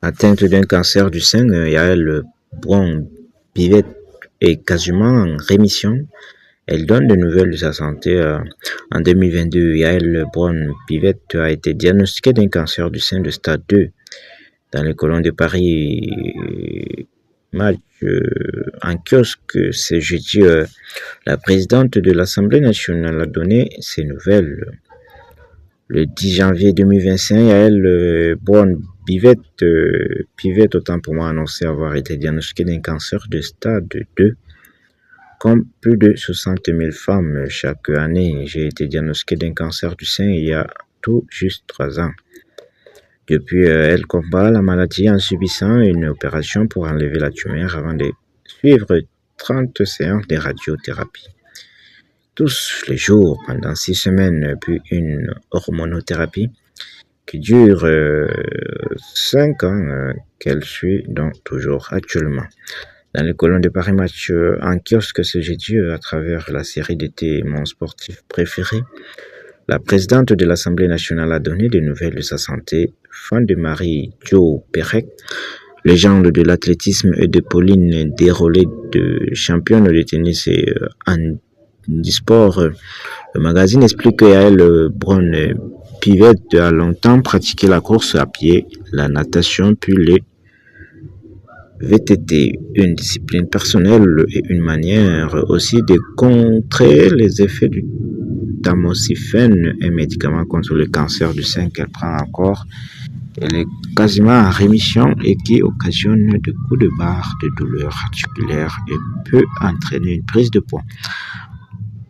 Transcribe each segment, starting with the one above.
Atteinte d'un cancer du sein, Yael Braun-Pivet est quasiment en rémission. Elle donne de nouvelles de sa santé. En 2022, Yael Braun-Pivet a été diagnostiquée d'un cancer du sein de stade 2 dans les colonnes de Paris. Match en kiosque ce jeudi. La présidente de l'Assemblée nationale a donné ces nouvelles. Le 10 janvier 2025, Yael Braun-Pivet, autant pour moi, a annoncé avoir été diagnostiquée d'un cancer de stade 2. Comme plus de 60 000 femmes chaque année, j'ai été diagnostiquée d'un cancer du sein il y a tout juste 3 ans. Depuis, elle combat la maladie en subissant une opération pour enlever la tumeur avant de suivre 30 séances de radiothérapie. Tous les jours, pendant 6 semaines, puis une hormonothérapie qui dure 5 ans, qu'elle suit donc toujours actuellement. Dans les colonnes de Paris Match en kiosque ce jeudi, à travers la série d'été Mon sportif préféré, la présidente de l'Assemblée nationale a donné des nouvelles de sa santé. Fan de Marie-Jo Pérec, légende de l'athlétisme, et de Pauline Desrolets, championne de tennis et handisport. Le magazine explique que Yael Braun-Pivet a longtemps pratiqué la course à pied, la natation puis les VTT, une discipline personnelle et une manière aussi de contrer les effets du tamoxifène, un médicament contre le cancer du sein qu'elle prend encore. Elle est quasiment en rémission et qui occasionne de coups de barre, de douleurs articulaires et peut entraîner une prise de poids.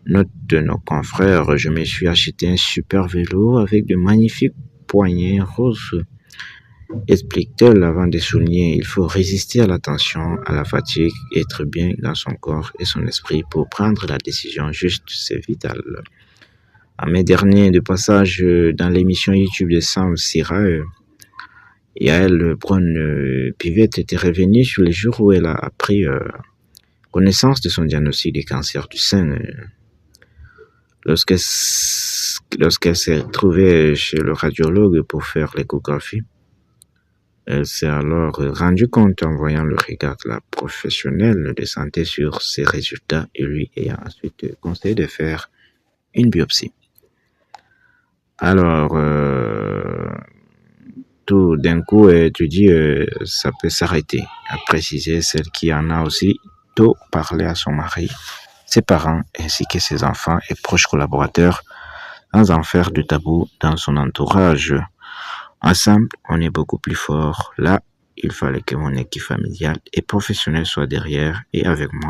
Note de nos confrères, je me suis acheté un super vélo avec de magnifiques poignées roses, explique-t-elle avant de souligner. Il faut résister à la tension, à la fatigue, être bien dans son corps et son esprit pour prendre la décision juste, c'est vital. En mai dernier, de passage dans l'émission YouTube de Sam Sira, Yael Braun-Pivet était revenue sur les jours où elle a pris connaissance de son diagnostic de cancer du sein. Lorsqu'elle s'est trouvée chez le radiologue pour faire l'échographie, elle s'est alors rendue compte en voyant le regard de la professionnelle de santé sur ses résultats et lui ayant ensuite conseillé de faire une biopsie. Alors, tout d'un coup, tu dis ça peut s'arrêter, a précisé celle qui en a aussi tôt parlé à son mari, ses parents ainsi que ses enfants et proches collaborateurs, sans en faire de tabou dans son entourage. Ensemble, on est beaucoup plus fort. Là, il fallait que mon équipe familiale et professionnelle soit derrière et avec moi.